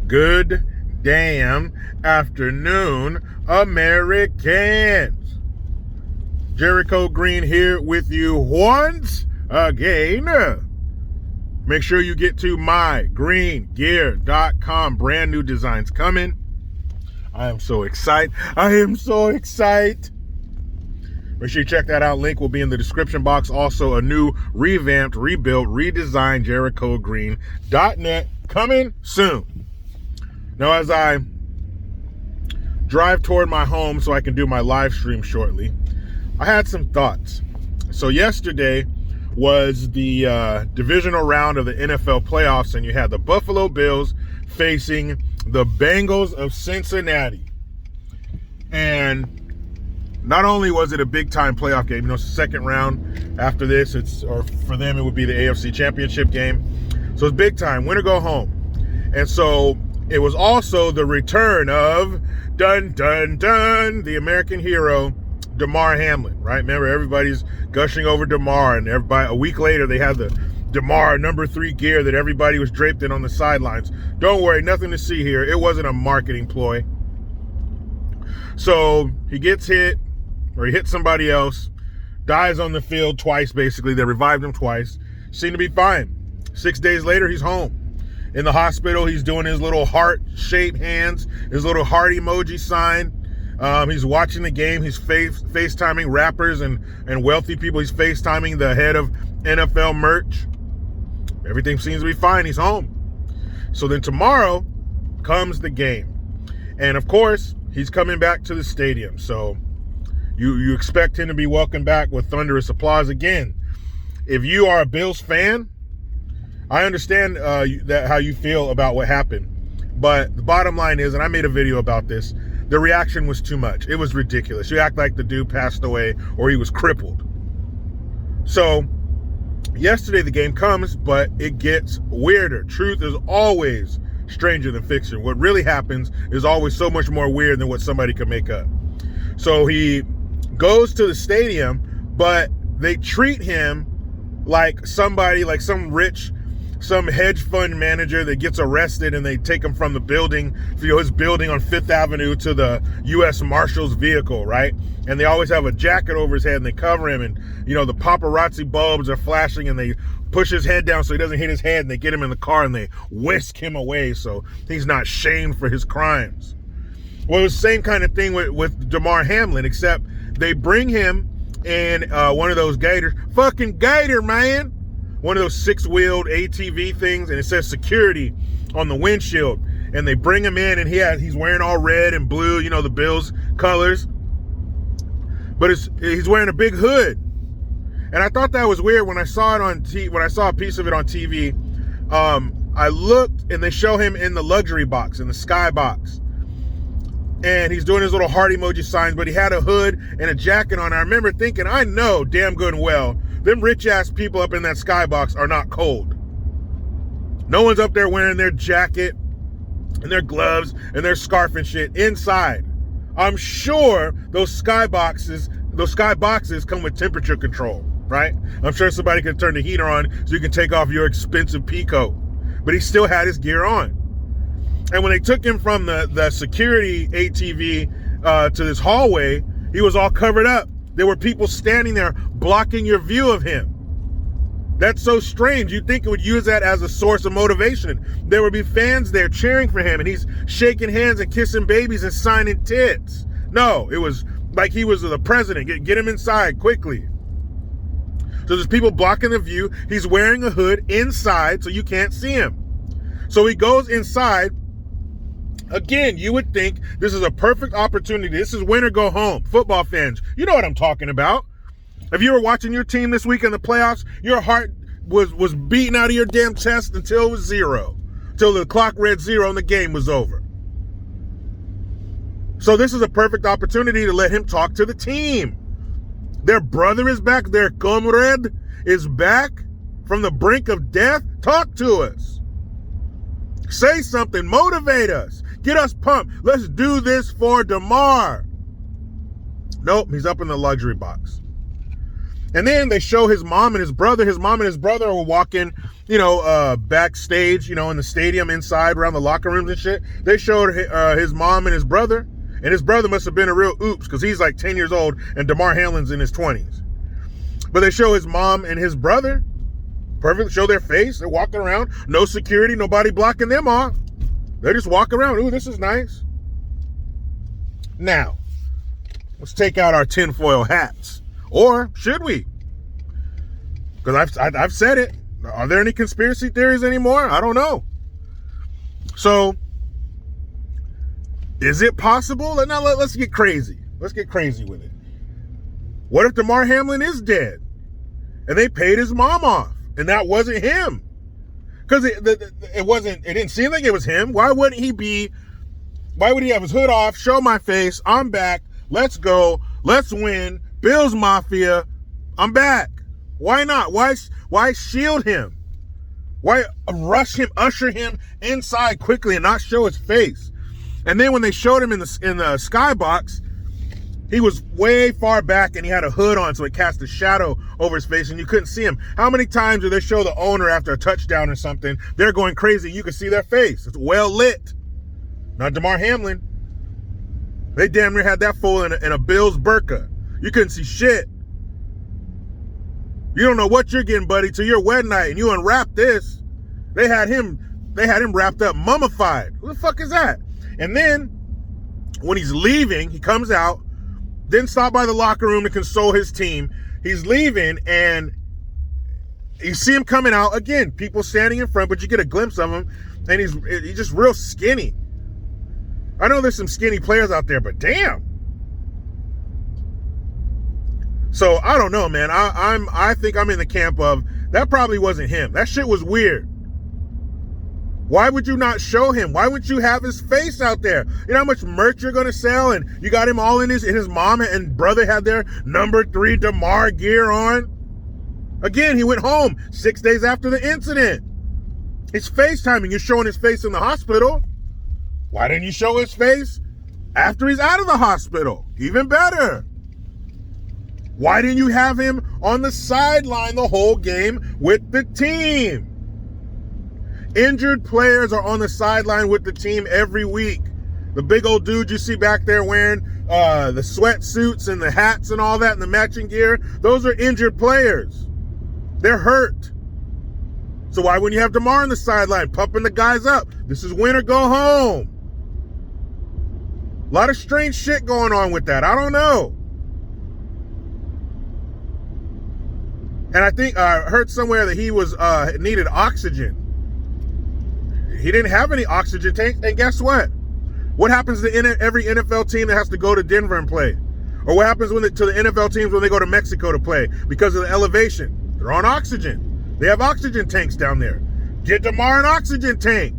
Good damn afternoon, Americans. Jericho Green here with you once again. Make sure you get to mygreengear.com. Brand new designs coming. I am so excited. Make sure you check that out. Link will be in the description box. Also, a new revamped, rebuilt, redesigned JerichoGreen.net coming soon. Now, as I drive toward my home so I can do my live stream shortly, I had some thoughts. So yesterday was the divisional round of the NFL playoffs, and you had the Buffalo Bills facing the Bengals of Cincinnati. And not only was it a big-time playoff game, it's the second round. After this, or for them, it would be the AFC Championship game. So it's big time, win or go home. And so it was also the return of the American hero, Demar Hamlin, right? Remember, everybody's gushing over Demar, and a week later, they had the Demar number 3 gear that everybody was draped in on the sidelines. Don't worry, nothing to see here. It wasn't a marketing ploy. So he gets hit, or he hits somebody else, dies on the field twice, basically. They revived him twice. Seemed to be fine. 6 days later, he's home. In the hospital, he's doing his little heart-shaped hands, his little heart emoji sign. He's watching the game. He's FaceTiming rappers and wealthy people. He's FaceTiming the head of NFL merch. Everything seems to be fine. He's home. So then tomorrow comes the game. And, of course, he's coming back to the stadium. So you expect him to be welcomed back with thunderous applause again. If you are a Bills fan, I understand how you feel about what happened. But the bottom line is, and I made a video about this, the reaction was too much. It was ridiculous. You act like the dude passed away or he was crippled. So yesterday the game comes, but it gets weirder. Truth is always stranger than fiction. What really happens is always so much more weird than what somebody could make up. So he goes to the stadium, but they treat him like somebody, like some hedge fund manager that gets arrested, and they take him from the building, his building on 5th Avenue, to the U.S. Marshal's vehicle, right? And they always have a jacket over his head, and they cover him, and, the paparazzi bulbs are flashing, and they push his head down so he doesn't hit his head, and they get him in the car, and they whisk him away so he's not shamed for his crimes. Well, it was the same kind of thing with Demar Hamlin, except they bring him in one of those Gators. Fucking Gator, man! One of those 6-wheeled ATV things, and it says security on the windshield. And they bring him in, and he's wearing all red and blue, the Bills colors. But he's wearing a big hood. And I thought that was weird when I saw it when I saw a piece of it on TV. I looked, and they show him in the luxury box, in the sky box. And he's doing his little heart emoji signs, but he had a hood and a jacket on. I remember thinking, I know damn good and well, them rich-ass people up in that skybox are not cold. No one's up there wearing their jacket and their gloves and their scarf and shit inside. I'm sure those skyboxes come with temperature control, right? I'm sure somebody could turn the heater on so you can take off your expensive pea coat. But he still had his gear on. And when they took him from the security ATV to this hallway, he was all covered up. There were people standing there blocking your view of him. That's so strange. You'd think it would use that as a source of motivation. There would be fans there cheering for him, and he's shaking hands and kissing babies and signing tits. No, it was like he was the president. Get him inside quickly. So there's people blocking the view. He's wearing a hood inside so you can't see him. So he goes inside. Again, you would think this is a perfect opportunity. This is win or go home. Football fans, you know what I'm talking about. If you were watching your team this week in the playoffs, your heart was beating out of your damn chest until it was 0. Until the clock read 0 and the game was over. So this is a perfect opportunity to let him talk to the team. Their brother is back. Their comrade is back from the brink of death. Talk to us. Say something. Motivate us. Get us pumped. Let's do this for Demar. Nope, he's up in the luxury box. And then they show his mom and his brother. His mom and his brother are walking, backstage, in the stadium inside around the locker rooms and shit. They showed his mom and his brother. And his brother must have been a real oops because he's like 10 years old and Demar Hamlin's in his 20s. But they show his mom and his brother. Perfect. Show their face. They're walking around. No security. Nobody blocking them off. They just walk around. Ooh, this is nice. Now, let's take out our tinfoil hats. Or should we? Because I've said it. Are there any conspiracy theories anymore? I don't know. So, is it possible? Now let's get crazy. Let's get crazy with it. What if Demar Hamlin is dead and they paid his mom off and that wasn't him? Because it didn't seem like it was him. Why would he have his hood off, show my face, I'm back, let's go, let's win, Bills Mafia, I'm back. Why not? Why shield him? Why rush him, usher him inside quickly and not show his face? And then when they showed him in the skybox, he was way far back and he had a hood on, so it cast a shadow over his face and you couldn't see him. How many times do they show the owner after a touchdown or something? They're going crazy. You can see their face. It's well lit. Not Demar Hamlin. They damn near had that fool in a Bills burqa. You couldn't see shit. You don't know what you're getting, buddy, till your wedding night and you unwrap this. They had him wrapped up, mummified. Who the fuck is that? And then when he's leaving, he comes out, didn't stop by the locker room to console his team. He's leaving and you see him coming out. Again, people standing in front, but you get a glimpse of him and he's just real skinny. I know there's some skinny players out there, but damn. So I don't know, man. I think I'm in the camp of that probably wasn't him. That shit was weird. Why would you not show him? Why would you have his face out there? You know how much merch you're gonna sell, and you got him all in his mom and brother had their number 3 Demar gear on. Again, he went home 6 days after the incident. It's FaceTiming. You're showing his face in the hospital. Why didn't you show his face after he's out of the hospital? Even better. Why didn't you have him on the sideline the whole game with the team? Injured players are on the sideline with the team every week. The big old dude you see back there wearing the sweatsuits and the hats and all that and the matching gear, those are injured players. They're hurt. So why wouldn't you have Demar on the sideline pumping the guys up? This is win or go home. A lot of strange shit going on with that. I don't know. And I think I heard somewhere that he was needed oxygen. He didn't have any oxygen tanks, and guess what? What happens to every NFL team that has to go to Denver and play? Or what happens to the NFL teams when they go to Mexico to play because of the elevation? They're on oxygen. They have oxygen tanks down there. Get Demar an oxygen tank.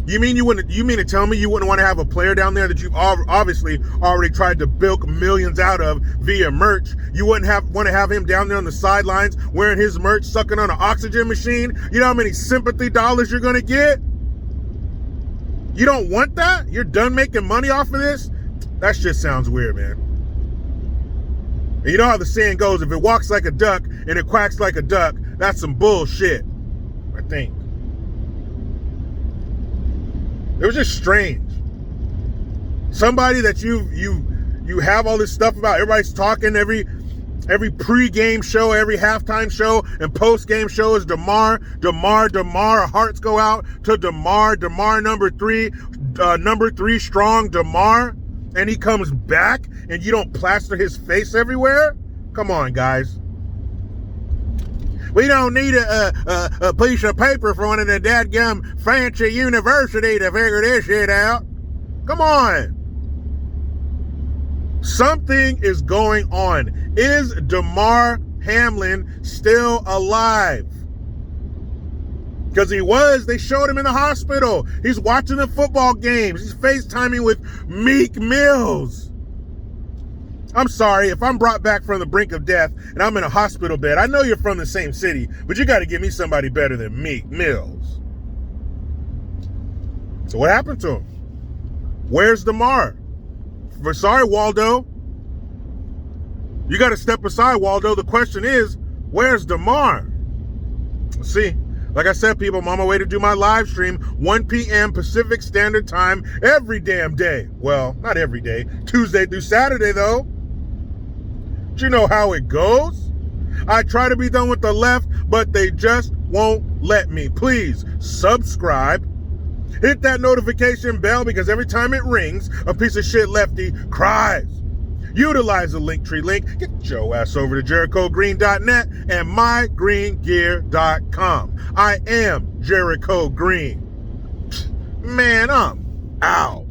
You mean to tell me you wouldn't want to have a player down there that you've obviously already tried to bilk millions out of via merch? You wouldn't want to have him down there on the sidelines wearing his merch, sucking on an oxygen machine? You know how many sympathy dollars you're going to get? You don't want that? You're done making money off of this? That shit sounds weird, man. And you know how the saying goes, if it walks like a duck and it quacks like a duck, that's some bullshit, I think. It was just strange. Somebody that you have all this stuff about, everybody's talking, every pre-game show, every halftime show, and post-game show is Demar. Our hearts go out to Demar number 3, number 3 strong Demar, and he comes back, and you don't plaster his face everywhere? Come on, guys. We don't need a piece of paper from one of the dadgum fancy university to figure this shit out. Come on. Something is going on. Is Demar Hamlin still alive? Because they showed him in the hospital. He's watching the football games. He's FaceTiming with Meek Mills. I'm sorry, if I'm brought back from the brink of death and I'm in a hospital bed, I know you're from the same city, but you got to give me somebody better than Meek Mills. So what happened to him? Where's Demar? Sorry, Waldo. You got to step aside, Waldo. The question is, where's Demar? See, like I said, people, I'm on my way to do my live stream, 1 p.m. Pacific Standard Time, every damn day. Well, not every day. Tuesday through Saturday, though. Do you know how it goes? I try to be done with the left, but they just won't let me. Please subscribe. Hit that notification bell, because every time it rings, a piece of shit lefty cries. Utilize the Linktree link. Get your ass over to JerichoGreen.net and MyGreenGear.com. I am Jericho Green. Man, I'm out.